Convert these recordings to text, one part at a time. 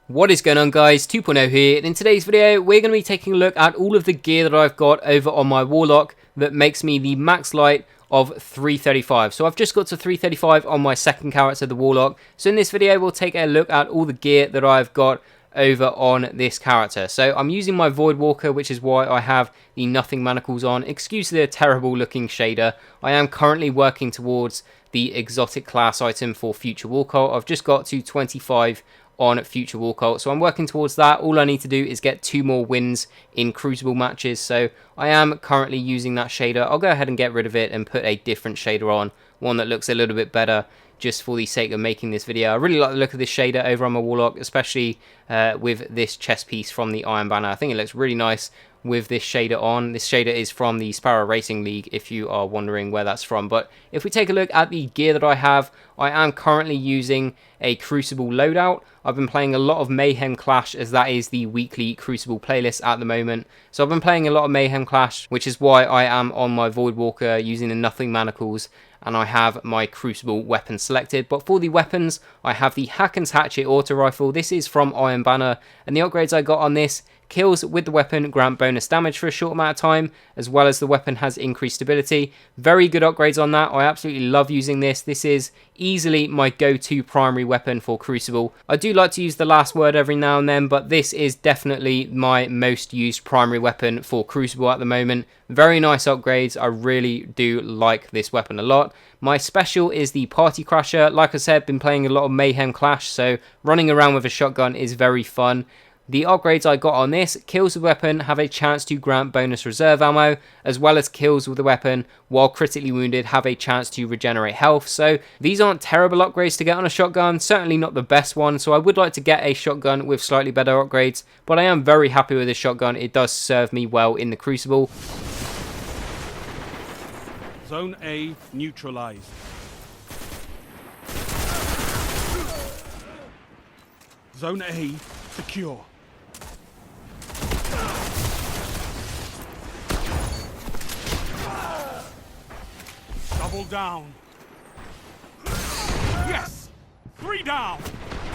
What is going on, guys? 2.0 here, and in today's video we're going to be taking a look at all of the gear that I've got over on my Warlock that makes me the max light of 335. So I've just got to 335 on my second character, the Warlock. So in this video we'll take a look at all the gear that I've got over on this character. So I'm using my Void Walker, which is why I have the Nothing Manacles on. Excuse the terrible looking shader. I am currently working towards the exotic class item for Future War Cult. I've just got to 25 on Future War Cult, so I'm working towards that. All I need to do is get 2 more wins in Crucible matches, so I am currently using that shader. I'll go ahead and get rid of it and put a different shader on, one that looks a little bit better, just for the sake of making this video. I really like the look of this shader over on my Warlock, especially with this chest piece from the Iron Banner. I think it looks really nice with this shader on. This shader is from the Sparrow Racing League, if you are wondering where that's from. But if we take a look at the gear that I have, I am currently using a Crucible loadout. I've been playing a lot of Mayhem Clash, as that is the weekly Crucible playlist at the moment. So I've been playing a lot of Mayhem Clash, which is why I am on my Void Walker using the Nothing Manacles, and I have my Crucible weapon selected. But for the weapons, I have the Hacken's Hatchet Auto Rifle. This is from Iron Banner, and the upgrades I got on this: kills with the weapon grant bonus damage for a short amount of time, as well as the weapon has increased stability. Very good upgrades on that. I absolutely love using this. This is easily my go-to primary weapon for Crucible. I do like to use the last word every now and then, but this is definitely my most used primary weapon for Crucible at the moment. Very nice upgrades. I really do like this weapon a lot. My special is the Party Crasher. Like I said, been playing a lot of Mayhem Clash, so running around with a shotgun is very fun. The upgrades I got on this: kills with weapon have a chance to grant bonus reserve ammo, as well as kills with the weapon while critically wounded have a chance to regenerate health. So these aren't terrible upgrades to get on a shotgun, certainly not the best one, so I would like to get a shotgun with slightly better upgrades, but I am very happy with this shotgun. It does serve me well in the Crucible. Zone A neutralized. Zone A secure. Double down. Yes! 3 down!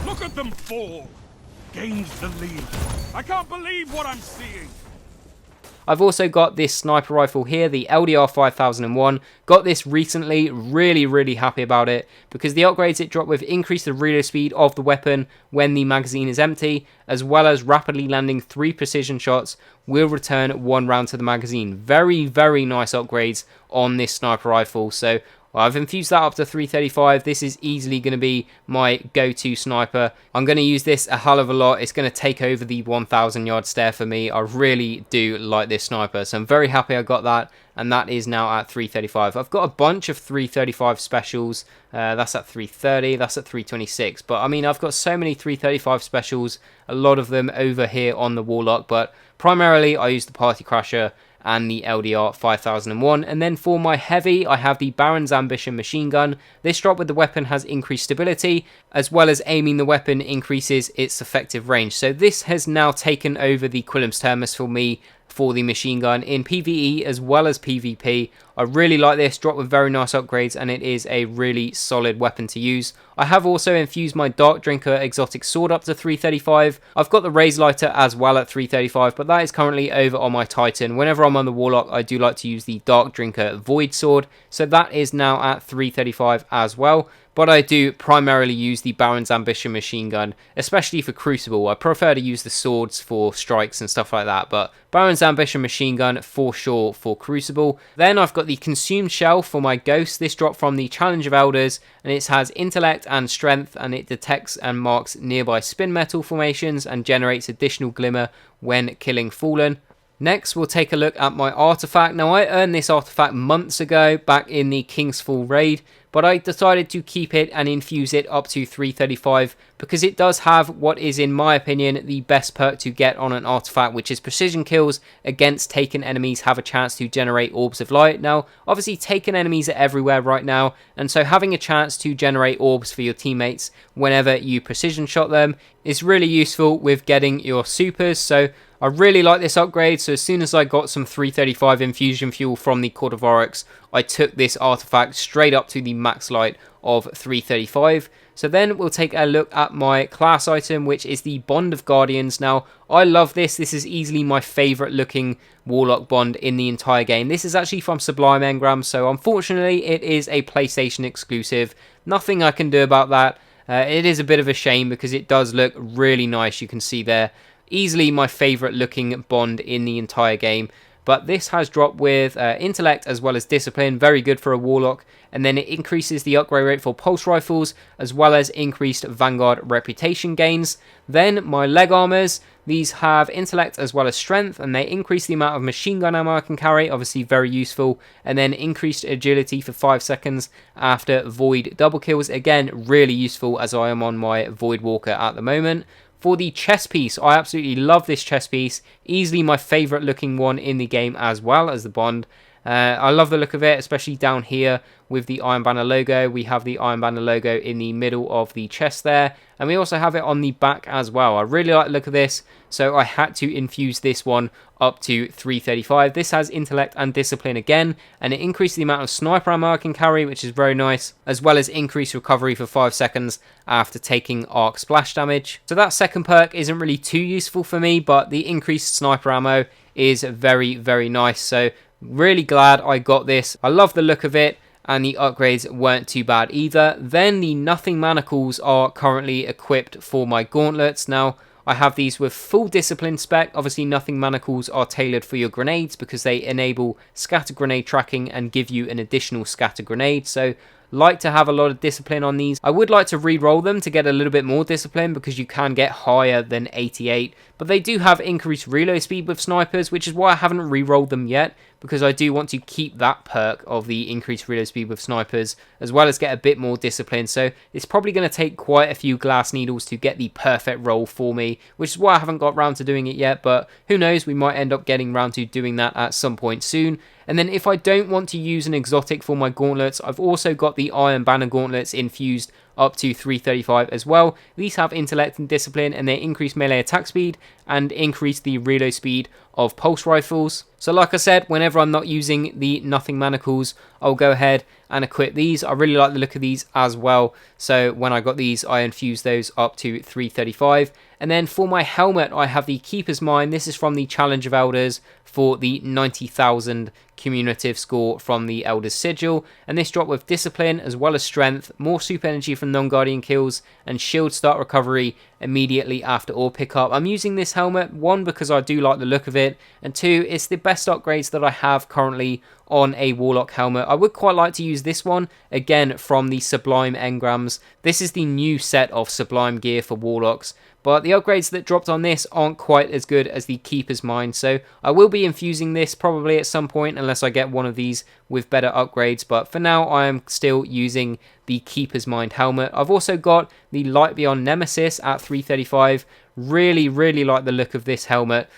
Look at them fall! Gains the lead. I can't believe what I'm seeing! I've also got this sniper rifle here, the LDR 5001. Got this recently, really happy about it, because the upgrades it dropped with increase the reload speed of the weapon when the magazine is empty, as well as rapidly landing 3 precision shots will return 1 round to the magazine. Very nice upgrades on this sniper rifle. So I've infused that up to 335. This is easily going to be my go-to sniper. I'm going to use this a hell of a lot. It's going to take over the 1,000 yard stare for me. I really do like this sniper, so I'm very happy I got that, and that is now at 335. I've got a bunch of 335 specials. That's at 330, that's at 326. But I mean, I've got so many 335 specials, a lot of them over here on the Warlock, but primarily I use the Party Crasher and the LDR 5001. And then for my heavy, I have the Baron's Ambition machine gun. This drop with the weapon has increased stability, as well as aiming the weapon increases its effective range. So this has now taken over the Quillem's Terminus for me for the machine gun in PvE as well as PvP. I really like this drop with very nice upgrades, and it is a really solid weapon to use. I have also infused my Dark Drinker exotic sword up to 335. I've got the Raise Lighter as well at 335, but that is currently over on my Titan. Whenever I'm on the Warlock, I do like to use the Dark Drinker Void Sword, so that is now at 335 as well. But I do primarily use the Baron's Ambition machine gun, especially for Crucible. I prefer to use the swords for strikes and stuff like that, but Baron's Ambition machine gun for sure for Crucible. Then I've got the Consumed Shell for my Ghost. This dropped from the Challenge of Elders, and it has intellect and strength, and it detects and marks nearby spin metal formations and generates additional glimmer when killing Fallen. Next, we'll take a look at my artifact. Now, I earned this artifact months ago back in the King's Fall raid, but I decided to keep it and infuse it up to 335 because it does have what is, in my opinion, the best perk to get on an artifact, which is precision kills against taken enemies have a chance to generate orbs of light. Now, obviously, taken enemies are everywhere right now, and so having a chance to generate orbs for your teammates whenever you precision shot them is really useful with getting your supers. So I really like this upgrade, so as soon as I got some 335 infusion fuel from the Court of Oryx, I took this artifact straight up to the max light of 335. So then we'll take a look at my class item, which is the Bond of Guardians. Now, I love this. This is easily my favourite looking Warlock Bond in the entire game. This is actually from Sublime Engram, so unfortunately it is a PlayStation exclusive. Nothing I can do about that. It is a bit of a shame because it does look really nice. You can see there. Easily my favourite looking Bond in the entire game. But this has dropped with intellect as well as discipline, very good for a warlock, and then it increases the upgrade rate for pulse rifles as well as increased vanguard reputation gains. Then my leg armors, these have intellect as well as strength, and they increase the amount of machine gun ammo I can carry, obviously very useful, and then increased agility for 5 seconds after void double kills, again really useful as I am on my void walker at the moment. For the chest piece, I absolutely love this chest piece. Easily my favourite looking one in the game as well as the Bond. I love the look of it, especially down here with the Iron Banner logo. We have the Iron Banner logo in the middle of the chest there. And we also have it on the back as well. I really like the look of this, so I had to infuse this one up to 335. This has intellect and discipline again, and it increased the amount of sniper ammo I can carry, which is very nice, as well as increased recovery for 5 seconds after taking arc splash damage. So that second perk isn't really too useful for me, but the increased sniper ammo is very, very nice. So really glad I got this. I love the look of it, and the upgrades weren't too bad either. Then the Nothing Manacles are currently equipped for my gauntlets. Now, I have these with full discipline spec. Obviously, Nothing Manacles are tailored for your grenades because they enable scatter grenade tracking and give you an additional scatter grenade. So, like to have a lot of discipline on these. I would like to re-roll them to get a little bit more discipline because you can get higher than 88. But they do have increased reload speed with snipers, which is why I haven't re-rolled them yet, because I do want to keep that perk of the increased reload speed with snipers, as well as get a bit more discipline. So it's probably going to take quite a few glass needles to get the perfect roll for me, which is why I haven't got round to doing it yet, but who knows, we might end up getting round to doing that at some point soon. And then if I don't want to use an exotic for my gauntlets, I've also got the Iron Banner gauntlets infused up to 335 as well. These have intellect and discipline, and they increase melee attack speed and increase the reload speed of pulse rifles. So like I said, whenever I'm not using the Nothing Manacles, I'll go ahead and equip these. I really like the look of these as well, so when I got these, I infused those up to 335. And then for my helmet, I have the Keeper's Mind. This is from the Challenge of Elders for the 90,000 cumulative score from the Elder's Sigil, and this dropped with discipline as well as strength, more super energy from non-guardian kills, and shield start recovery immediately after ore pickup. I'm using this helmet, one, because I do like the look of it, and two, it's the best upgrades that I have currently on a Warlock helmet. I would quite like to use this one, again from the Sublime Engrams. This is the new set of Sublime gear for Warlocks, but the upgrades that dropped on this aren't quite as good as the Keeper's Mind, so I will be infusing this probably at some point unless I get one of these with better upgrades, but for now I am still using the Keeper's Mind helmet. I've also got the Light Beyond Nemesis at 335. Really like the look of this helmet,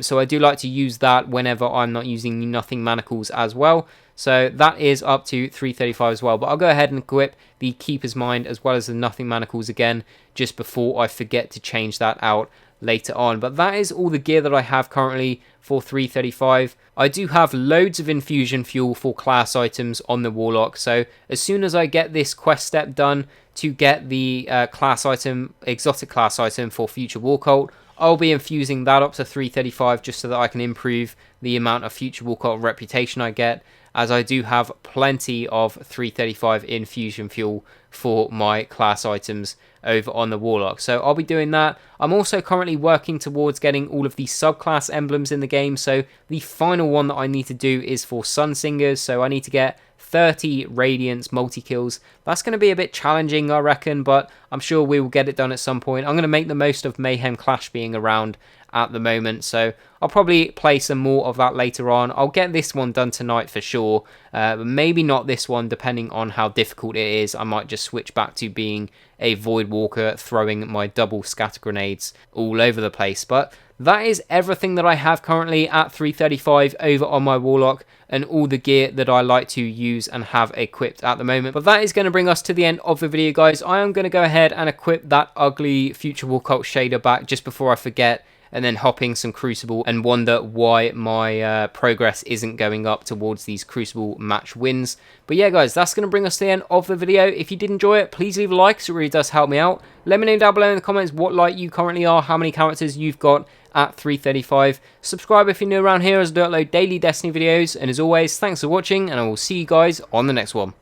so I do like to use that whenever I'm not using Nothing Manacles as well. So that is up to 335 as well, but I'll go ahead and equip the Keeper's Mind as well as the Nothing Manacles again just before I forget to change that out later on. But that is all the gear that I have currently for 335. I do have loads of infusion fuel for class items on the Warlock, so as soon as I get this quest step done to get the class item, exotic class item for Future War Cult, I'll be infusing that up to 335 just so that I can improve the amount of Future War Cult reputation I get, as I do have plenty of 335 infusion fuel for my class items over on the Warlock. So I'll be doing that. I'm also currently working towards getting all of the subclass emblems in the game, so the final one that I need to do is for Sunsingers, so I need to get 30 Radiance multi-kills. That's going to be a bit challenging, I reckon, but I'm sure we will get it done at some point. I'm going to make the most of Mayhem Clash being around at the moment, so I'll probably play some more of that later on. I'll get this one done tonight for sure, but maybe not this one depending on how difficult it is. I might just switch back to being a Void Walker, throwing my double scatter grenades all over the place. But that is everything that I have currently at 335 over on my Warlock, and all the gear that I like to use and have equipped at the moment. But that is going to bring us to the end of the video, guys. I am going to go ahead and equip that ugly Future War Cult shader back just before I forget, and then hopping some Crucible and wonder why my progress isn't going up towards these Crucible match wins. But yeah, guys, that's going to bring us to the end of the video. If you did enjoy it, please leave a like, so it really does help me out. Let me know down below in the comments what light you currently are, how many characters you've got at 335. Subscribe if you're new around here, as I do upload daily Destiny videos. And as always, thanks for watching, and I will see you guys on the next one.